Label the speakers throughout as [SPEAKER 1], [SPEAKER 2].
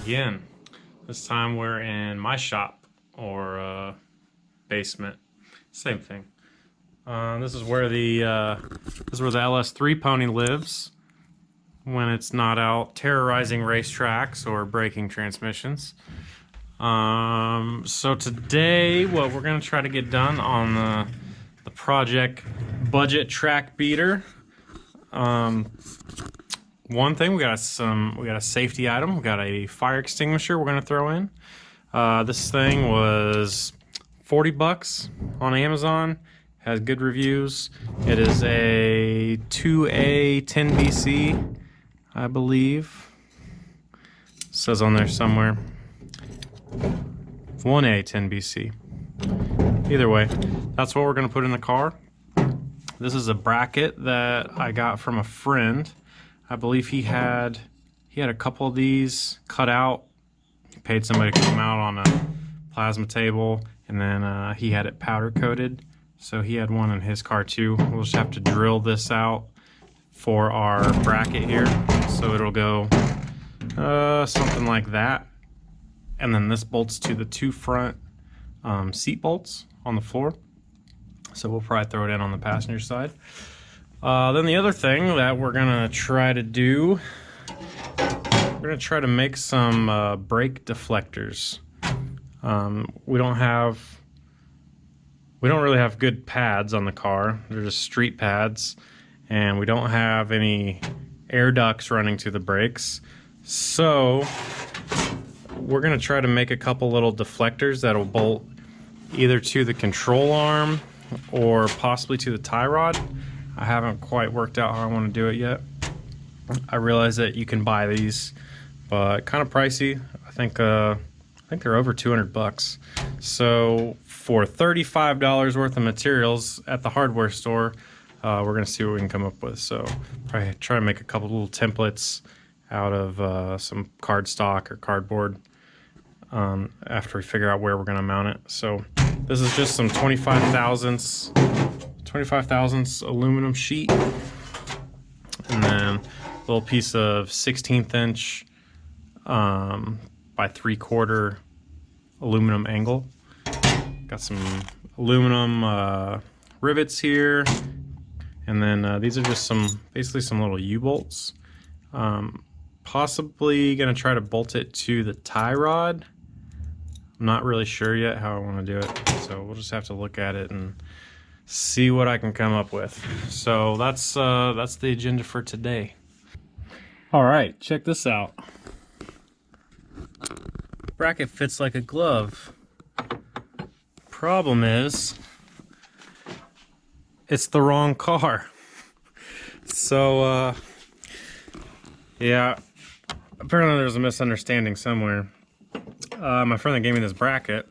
[SPEAKER 1] again. This time we're in my shop, or basement. Same thing. This is where the LS3 pony lives when it's not out terrorizing racetracks or breaking transmissions. So today, what we're gonna try to get done on the project budget track beater. One thing, we got a safety item. We got a fire extinguisher we're gonna throw in. This thing was 40 bucks on Amazon. Has good reviews. It is a 2A 10BC, I believe. It says on there somewhere. 1A 10BC. Either way, that's what we're gonna put in the car. This is a bracket that I got from a friend. I believe he had a couple of these cut out. He paid somebody to come out on a plasma table, and then he had it powder coated. So he had one in his car too. We'll just have to drill this out for our bracket here. So it'll go something like that. And then this bolts to the two front seat bolts on the floor. So we'll probably throw it in on the passenger side. Then the other thing that we're gonna try to do, we're gonna try to make some brake deflectors. We don't really have good pads on the car. They're just street pads, and we don't have any air ducts running to the brakes. So we're gonna try to make a couple little deflectors that'll bolt either to the control arm or possibly to the tie rod. I haven't quite worked out how I want to do it yet. I realize that you can buy these, but kind of pricey. I think they're over 200 bucks. So for $35 worth of materials at the hardware store, we're gonna see what we can come up with. So probably try to make a couple little templates out of some cardstock or cardboard after we figure out where we're gonna mount it. So this is just some 25 thousandths aluminum sheet, and then a little piece of 16th inch by 3/4 aluminum angle. Got some aluminum rivets here, and then these are just basically some little U-bolts. Possibly gonna try to bolt it to the tie rod. I'm not really sure yet how I want to do it, so we'll just have to look at it and see what I can come up with. So that's the agenda for today. All right, check this out. Bracket fits like a glove. Problem is, it's the wrong car. So yeah, apparently there's a misunderstanding somewhere. My friend that gave me this bracket,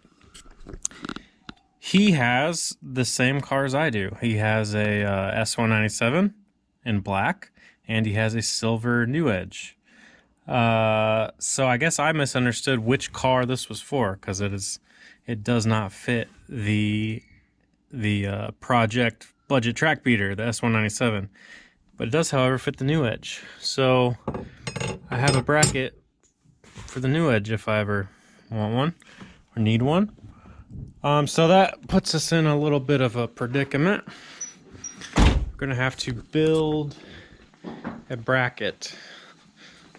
[SPEAKER 1] he has the same car as I do. He has a S197 in black, and he has a silver New Edge. So I guess I misunderstood which car this was for, because it does not fit the project budget track beater, the S197. But it does, however, fit the New Edge. So I have a bracket for the New Edge if I ever want one or need one. So that puts us in a little bit of a predicament. We're gonna have to build a bracket.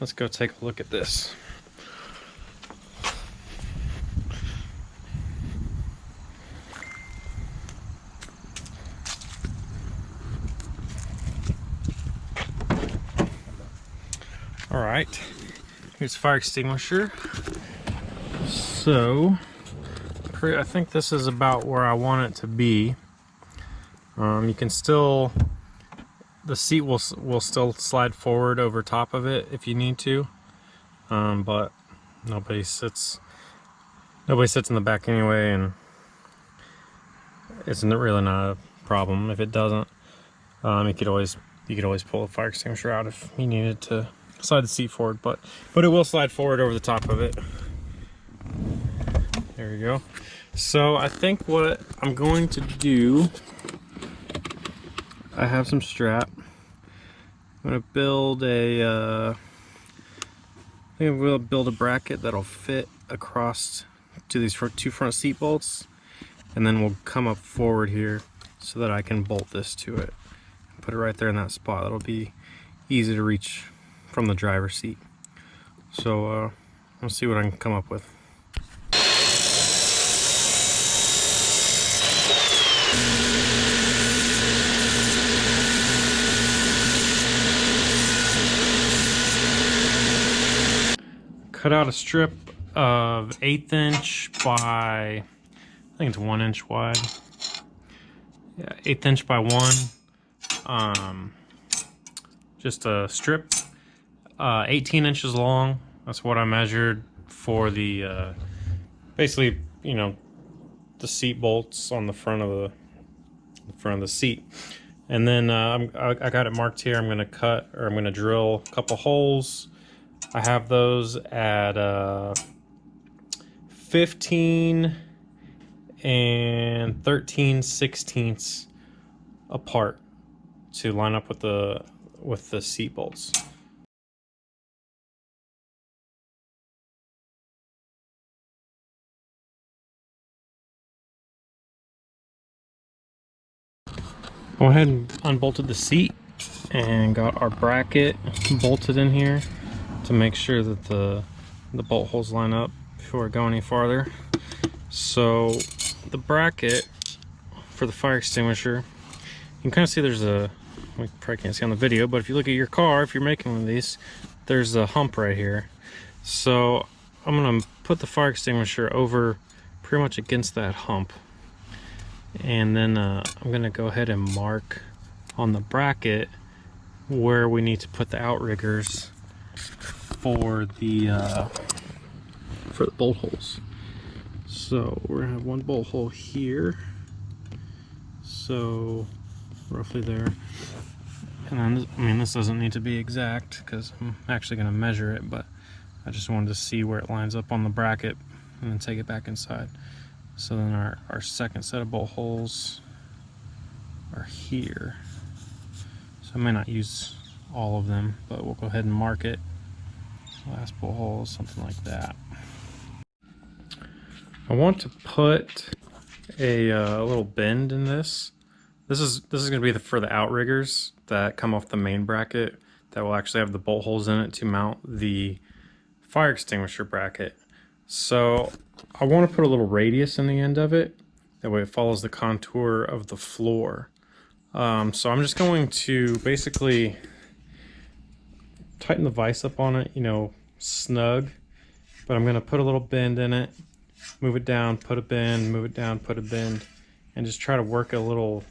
[SPEAKER 1] Let's go take a look at this. All right, here's fire extinguisher. So I think this is about where I want it to be. You can still, the seat will still slide forward over top of it if you need to, but nobody sits in the back anyway, and it's really not a problem if it doesn't. You could always pull a fire extinguisher out if you needed to slide the seat forward, but it will slide forward over the top of it. There we go. So I think what I'm going to do, I have some strap. I'm going to build a think we'll build a bracket that'll fit across to these two front seat bolts, and then we'll come up forward here so that I can bolt this to it. Put it right there in that spot. That'll be easy to reach from the driver's seat. So let's see what I can come up with. Cut out a strip of 1/8 inch by, I think it's 1 inch wide. Yeah, 1/8 inch by 1. Just a strip, 18 inches long. That's what I measured for the, basically, you know, the seat bolts on the front of the seat. And then I got it marked here. I'm going to cut, or I'm going to drill a couple holes. I have those at 15 and 13/16 apart to line up with the seat bolts. Go ahead and unbolted the seat and got our bracket bolted in here to make sure that the bolt holes line up before we go any farther. So the bracket for the fire extinguisher, you can kind of see there's a, we probably can't see on the video, but if you look at your car, if you're making one of these, there's a hump right here. So I'm gonna put the fire extinguisher over pretty much against that hump, and then I'm gonna go ahead and mark on the bracket where we need to put the outriggers for the bolt holes. So we're gonna have one bolt hole here, so roughly there. And then this, I mean, this doesn't need to be exact because I'm actually gonna measure it, but I just wanted to see where it lines up on the bracket and then take it back inside. So then our second set of bolt holes are here. So I may not use all of them, but we'll go ahead and mark it. Last bolt hole, something like that. I want to put a little bend in this. This is going to be for the outriggers that come off the main bracket that will actually have the bolt holes in it to mount the fire extinguisher bracket. So I want to put a little radius in the end of it. That way it follows the contour of the floor. So I'm just going to basically tighten the vise up on it, you know, snug, but I'm going to put a little bend in it, move it down, put a bend, move it down, put a bend, and just try to work a little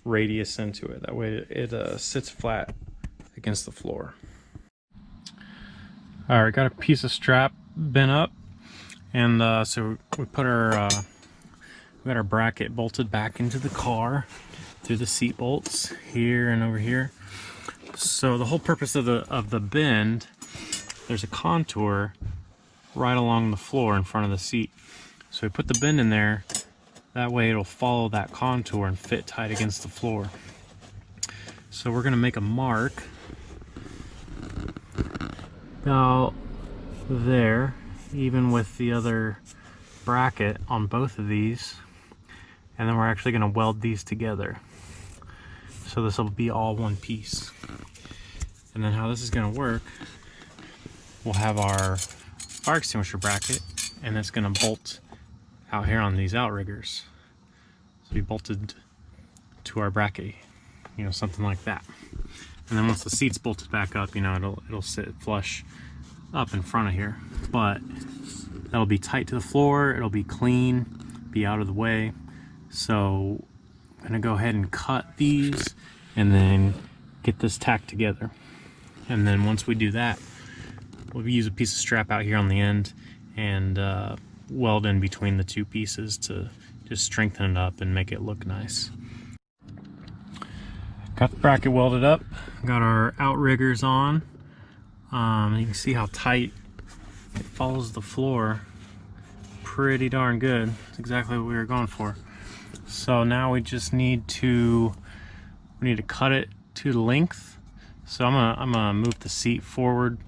[SPEAKER 1] radius into it. That way it sits flat against the floor. All right, got a piece of strap bent up, and so we put our we got our bracket bolted back into the car through the seat bolts here and over here. So the whole purpose of the bend, there's a contour right along the floor in front of the seat. So we put the bend in there, that way it'll follow that contour and fit tight against the floor. So we're gonna make a mark about there, even with the other bracket on both of these, and then we're actually gonna weld these together. So this will be all one piece. And then how this is going to work, we'll have our fire extinguisher bracket, and it's going to bolt out here on these outriggers. So be bolted to our bracket, you know, something like that. And then once the seat's bolted back up, you know, it'll sit flush up in front of here. But that'll be tight to the floor, it'll be clean, be out of the way. So I'm going to go ahead and cut these and then get this tacked together. And then once we do that, we'll use a piece of strap out here on the end and weld in between the two pieces to just strengthen it up and make it look nice. Got the bracket welded up, got our outriggers on. You can see how tight it follows the floor. Pretty darn good. It's exactly what we were going for. So now we just need to cut it to the length. So I'm gonna move the seat forward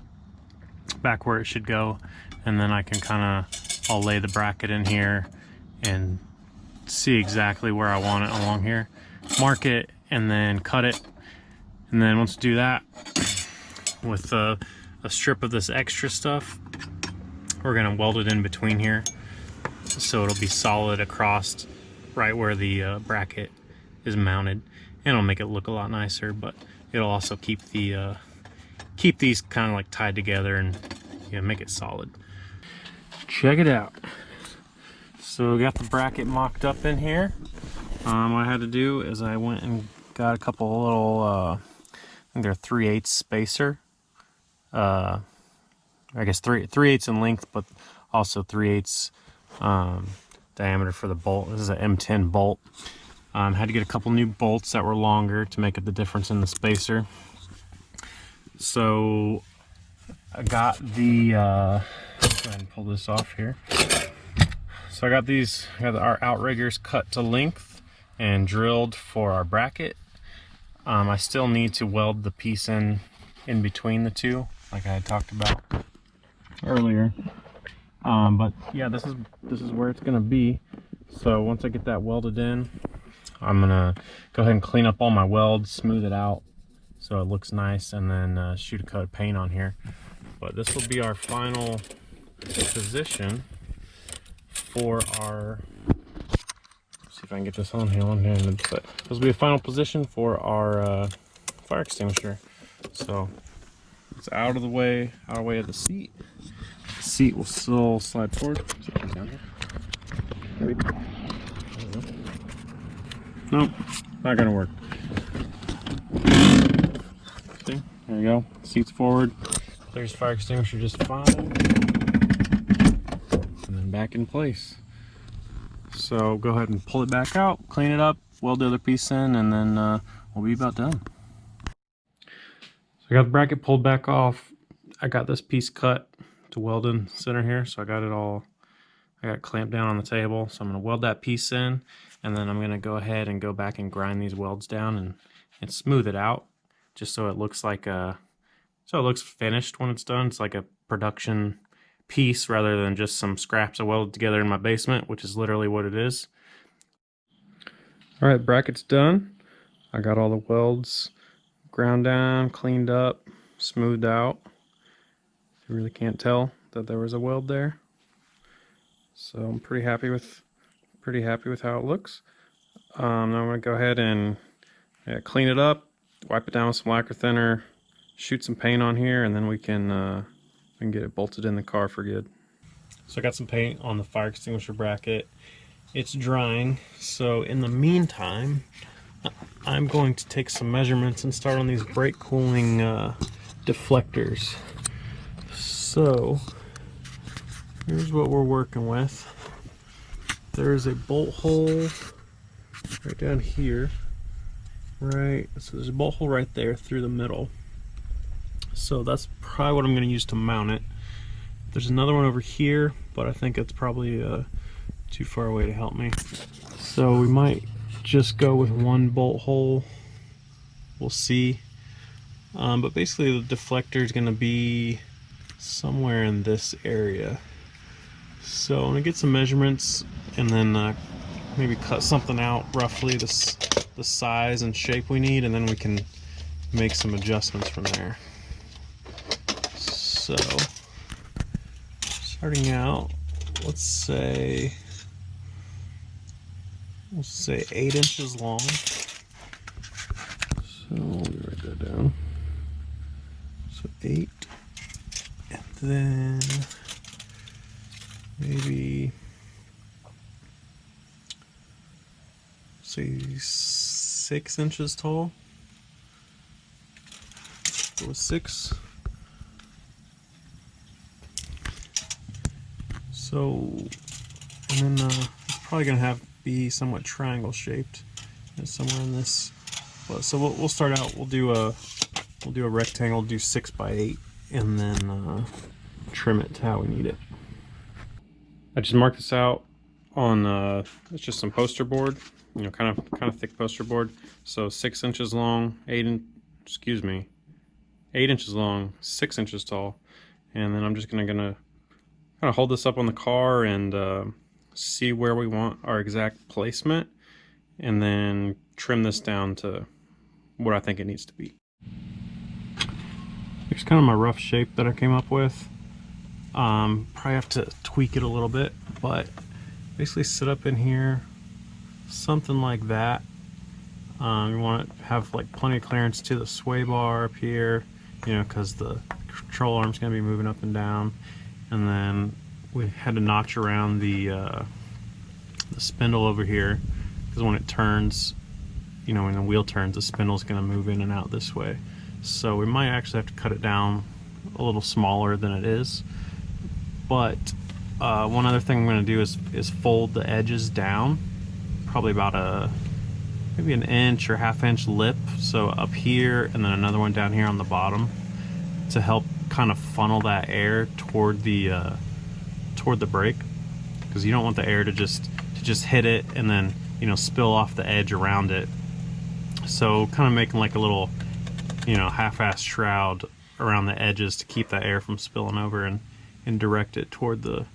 [SPEAKER 1] back where it should go, and then I can I'll lay the bracket in here and see exactly where I want it along here, mark it, and then cut it. And then once I do that, with a strip of this extra stuff, we're gonna weld it in between here, so it'll be solid across right where the bracket is mounted, and it'll make it look a lot nicer, but it'll also keep these kind of like tied together and make it solid. Check it out. So we got the bracket mocked up in here. What I had to do is I went and got a couple little, I think they're 3/8 spacer. I guess 3/8 in length, but also 3/8 diameter for the bolt. This is an M10 bolt. Had to get a couple new bolts that were longer to make up the difference in the spacer. So I got the, go ahead and pull this off here. So I got our outriggers cut to length and drilled for our bracket. I still need to weld the piece in between the two, like I had talked about earlier. But yeah, this is where it's gonna be. So once I get that welded in, I'm gonna go ahead and clean up all my welds, smooth it out so it looks nice, and then shoot a coat of paint on here. But this will be our final position for our, see if I can get this on here one-handed, but this will be a final position for our fire extinguisher. So it's out of the way of the seat. The seat will still slide forward. Down here. There we go. Nope, not gonna work. See, there you go. Seat's forward. There's fire extinguisher just fine. And then back in place. So go ahead and pull it back out, clean it up, weld the other piece in, and then we'll be about done. So I got the bracket pulled back off. I got this piece cut to weld in the center here, so I got it clamped down on the table. So I'm gonna weld that piece in, and then I'm gonna go ahead and go back and grind these welds down and smooth it out, just so it looks like so it looks finished when it's done. It's like a production piece rather than just some scraps I welded together in my basement, which is literally what it is. All right, bracket's done. I got all the welds ground down, cleaned up, smoothed out. You really can't tell that there was a weld there. So I'm pretty happy with how it looks. Now I'm gonna go ahead and clean it up, wipe it down with some lacquer thinner, shoot some paint on here, and then we can get it bolted in the car for good. So I got some paint on the fire extinguisher bracket. It's drying, so in the meantime, I'm going to take some measurements and start on these brake cooling deflectors. So here's what we're working with. There's a bolt hole right down here, right? So there's a bolt hole right there through the middle. So that's probably what I'm going to use to mount it. There's another one over here, but I think it's probably too far away to help me. So we might just go with one bolt hole. We'll see. But basically the deflector is going to be somewhere in this area. So I'm going to get some measurements and then maybe cut something out roughly the size and shape we need, and then we can make some adjustments from there. So starting out, let's say 8 inches long. So let me write that down. So 8, and then maybe say 6 inches tall. Go with 6. So, and then it's probably gonna be somewhat triangle shaped, and somewhere in this. So we'll start out. We'll do a rectangle. Do 6 by 8, and then trim it to how we need it. I just marked this out on it's just some poster board, you know, kind of thick poster board. So 6 inches long, 8 inches long, 6 inches tall, And then I'm just gonna kind of hold this up on the car and see where we want our exact placement, and then trim this down to what I think it needs to be. Here's kind of my rough shape that I came up with. Probably have to tweak it a little bit, but basically sit up in here, something like that. You want to have like plenty of clearance to the sway bar up here, you know, because the control arm's going to be moving up and down. And then we had to notch around the spindle over here, because when it turns, you know, when the wheel turns, the spindle's going to move in and out this way. So we might actually have to cut it down a little smaller than it is. But one other thing I'm going to do is fold the edges down, probably about maybe an inch or half-inch lip, so up here and then another one down here on the bottom, to help kind of funnel that air toward the brake, because you don't want the air to just hit it and then, you know, spill off the edge around it. So kind of making like a little, you know, half-assed shroud around the edges to keep that air from spilling over, and direct it toward the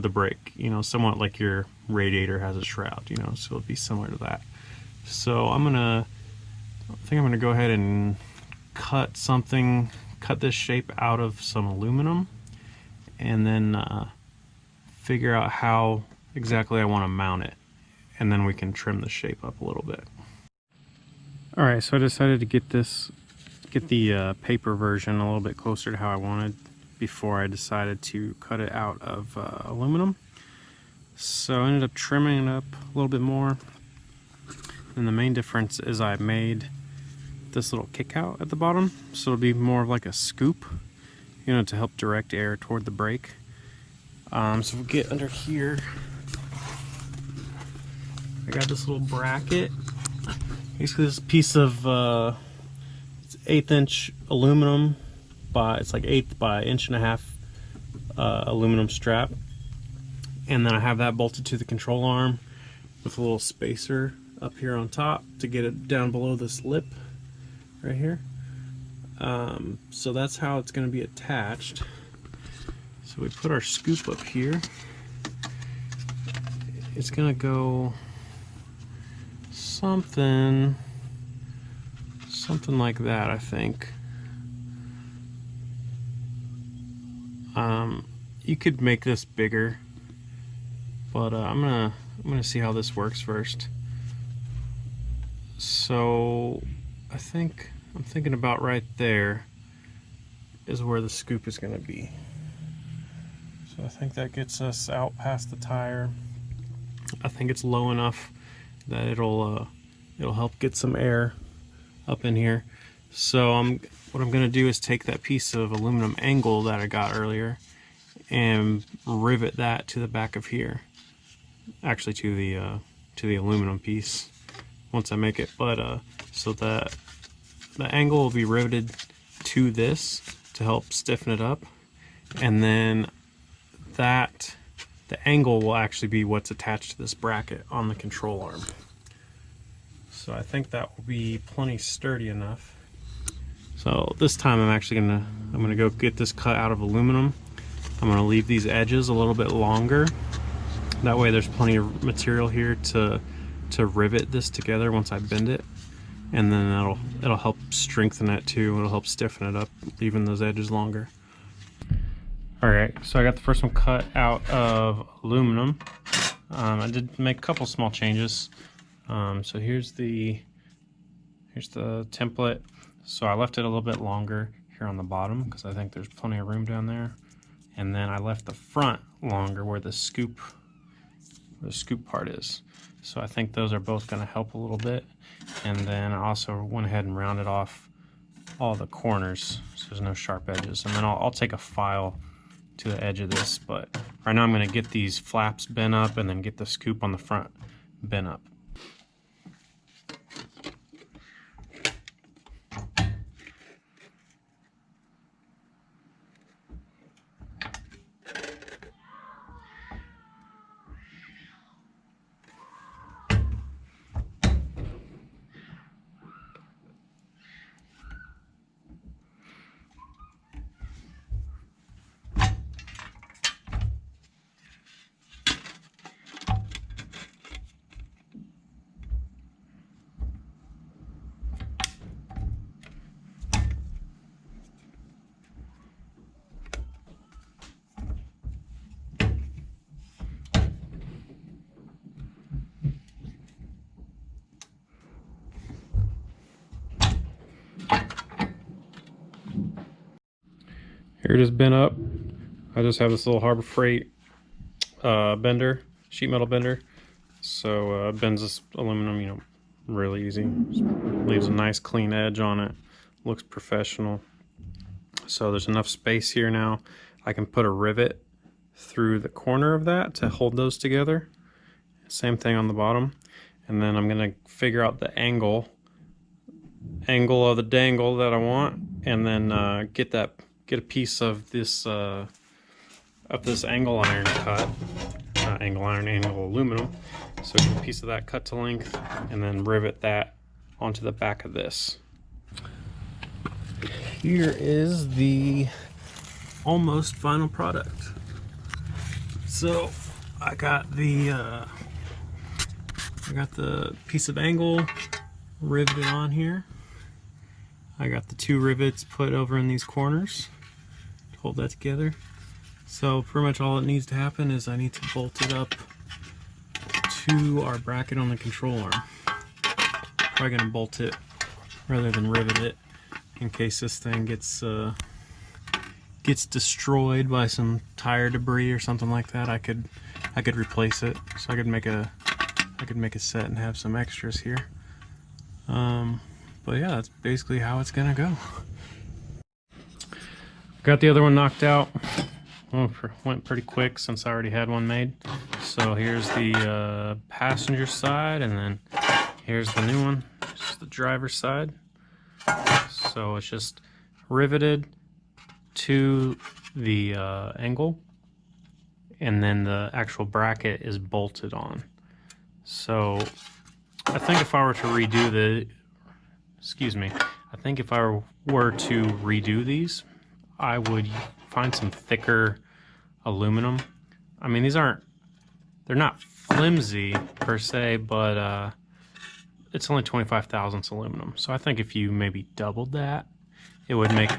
[SPEAKER 1] brake, you know, somewhat like your radiator has a shroud, you know, so it'll be similar to that. So I think I'm gonna go ahead and cut this shape out of some aluminum, and then figure out how exactly I want to mount it, and then we can trim the shape up a little bit. All right, so I decided to get the paper version a little bit closer to how I wanted before I decided to cut it out of aluminum. So I ended up trimming it up a little bit more, and the main difference is I made this little kick out at the bottom, so it'll be more of like a scoop, you know, to help direct air toward the brake. So we'll get under here. I got this little bracket. Basically this piece of it's 1/8 inch aluminum, it's like 1/8 by 1.5 inch aluminum strap, and then I have that bolted to the control arm with a little spacer up here on top to get it down below this lip right here. So that's how it's going to be attached. So we put our scoop up here. It's going to go something like that, I think. You could make this bigger, but I'm gonna see how this works first. So I'm thinking about right there is where the scoop is gonna be. So I think that gets us out past the tire. I think it's low enough that it'll help get some air up in here. So what I'm going to do is take that piece of aluminum angle that I got earlier and rivet that to the back of here. Actually, to the aluminum piece once I make it. But so that the angle will be riveted to this to help stiffen it up, and then the angle will actually be what's attached to this bracket on the control arm. So I think that will be plenty sturdy enough. So this time I'm gonna go get this cut out of aluminum. I'm gonna leave these edges a little bit longer. That way there's plenty of material here to rivet this together once I bend it. And then it'll help strengthen it too. It'll help stiffen it up, leaving those edges longer. Alright, so I got the first one cut out of aluminum. I did make a couple small changes. So here's the template. So I left it a little bit longer here on the bottom because I think there's plenty of room down there. And then I left the front longer where the scoop part is. So I think those are both going to help a little bit. And then I also went ahead and rounded off all the corners so there's no sharp edges. And then I'll take a file to the edge of this, but right now I'm going to get these flaps bent up and then get the scoop on the front bent up. Here it is bent up. I just have this little Harbor Freight bender, sheet metal bender. So bends this aluminum, you know, really easy. Just leaves a nice clean edge on it. Looks professional. So there's enough space here now. I can put a rivet through the corner of that to hold those together. Same thing on the bottom. And then I'm gonna figure out the angle of the dangle that I want, and then get a piece of this angle iron cut, not angle iron, angle aluminum. So get a piece of that cut to length, and then rivet that onto the back of this. Here is the almost final product. So I got the piece of angle riveted on here. I got the 2 rivets put over in these corners to hold that together. So pretty much all that needs to happen is I need to bolt it up to our bracket on the control arm. Probably gonna bolt it rather than rivet it, in case this thing gets destroyed by some tire debris or something like that. I could replace it, so I could make a set and have some extras here. But yeah, that's basically how it's gonna go. Got the other one knocked out. Well, went pretty quick since I already had one made. So here's the passenger side, and then here's the new one, just the driver's side. So it's just riveted to the angle, and then the actual bracket is bolted on. So I think if I were to redo these, I would find some thicker aluminum. I mean, they're not flimsy per se, but it's only 25 thousandths aluminum. So I think if you maybe doubled that, it would make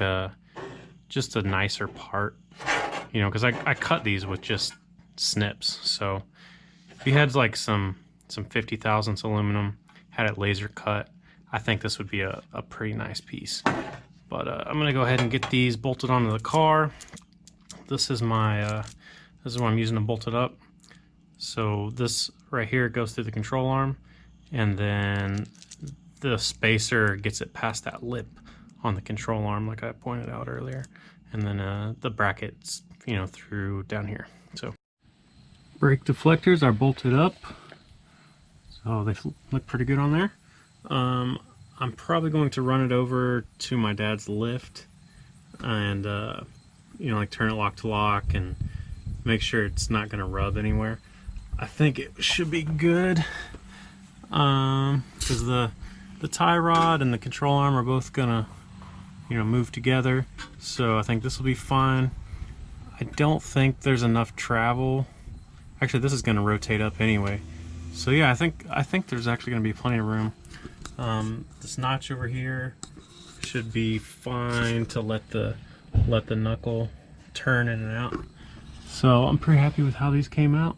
[SPEAKER 1] just a nicer part, you know, because I cut these with just snips. So if you had like some 50 thousandths aluminum, had it laser cut, I think this would be a pretty nice piece. But I'm gonna go ahead and get these bolted onto the car. This is my this is what I'm using to bolt it up. So this right here goes through the control arm, and then the spacer gets it past that lip on the control arm, like I pointed out earlier, and then the brackets, you know, through down here. So brake deflectors are bolted up, so they look pretty good on there. I'm probably going to run it over to my dad's lift and you know, like turn it lock to lock and make sure it's not going to rub anywhere. I think it should be good, because the tie rod and the control arm are both gonna, you know, move together. So I think this will be fine. I don't think there's enough travel. Actually, this is going to rotate up anyway. So yeah, I think there's actually going to be plenty of room. This notch over here should be fine to let the knuckle turn in and out. So I'm pretty happy with how these came out.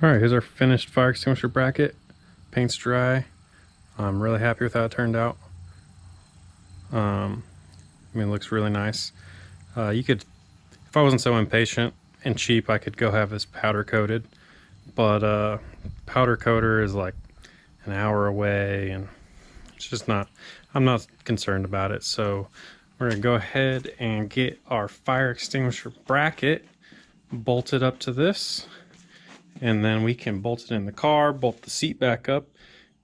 [SPEAKER 1] All right, here's our finished fire extinguisher bracket. Paint's dry. I'm really happy with how it turned out. I mean, it looks really nice. You could, if I wasn't so impatient and cheap, I could go have this powder coated, but powder coater is like an hour away, and it's just not, I'm not concerned about it. So we're gonna go ahead and get our fire extinguisher bracket bolted up to this, and then we can bolt it in the car, bolt the seat back up,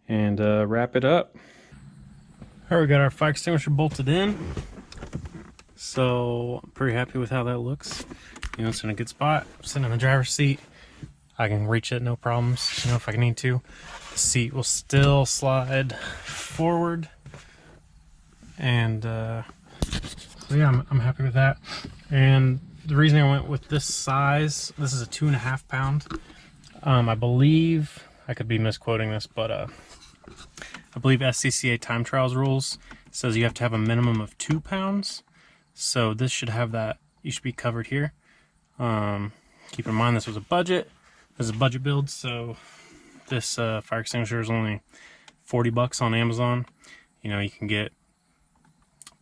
[SPEAKER 1] and wrap it up. All right, we got our fire extinguisher bolted in. So I'm pretty happy with how that looks. You know, it's in a good spot. I'm sitting in the driver's seat. I can reach it no problems, you know, if I need to. The seat will still slide forward. And so yeah, I'm happy with that. And the reason I went with this size, this is a 2.5 pound. I believe, I could be misquoting this, but I believe SCCA time trials rules says you have to have a minimum of 2 pounds. So this should have that, you should be covered here. Keep in mind this was a budget. This is a budget build, so this fire extinguisher is only 40 bucks on Amazon. You know, you can get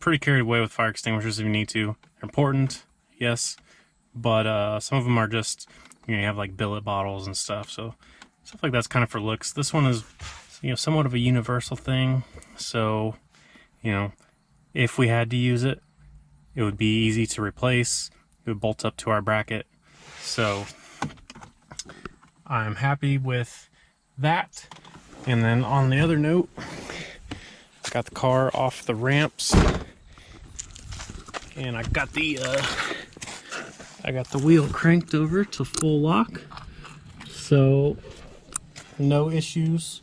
[SPEAKER 1] pretty carried away with fire extinguishers if you need to. They're important, yes, but some of them are just, you have like billet bottles and stuff, so stuff like that's kind of for looks. This one is, somewhat of a universal thing, so, if we had to use it, it would be easy to replace. It would bolt up to our bracket, so I'm happy with that. And then on the other note, got the car off the ramps, and I got the wheel cranked over to full lock, so no issues,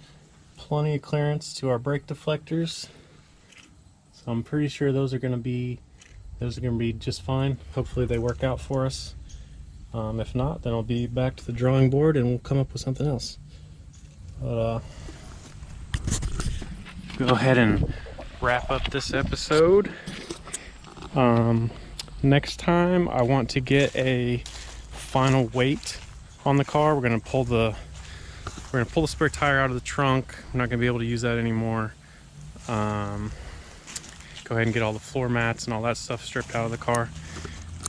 [SPEAKER 1] plenty of clearance to our brake deflectors. So I'm pretty sure those are going to be just fine. Hopefully they work out for us. If not, then I'll be back to the drawing board and we'll come up with something else. But go ahead and wrap up this episode. Next time I want to get a final weight on the car. We're gonna pull the spare tire out of the trunk. We're not gonna be able to use that anymore. Go ahead and get all the floor mats and all that stuff stripped out of the car,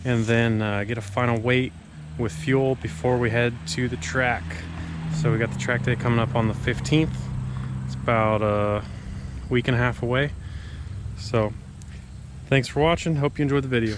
[SPEAKER 1] and then get a final weight with fuel before we head to the track. So we got the track day coming up on the 15th. It's about a week and a half away. So thanks for watching. Hope you enjoyed the video.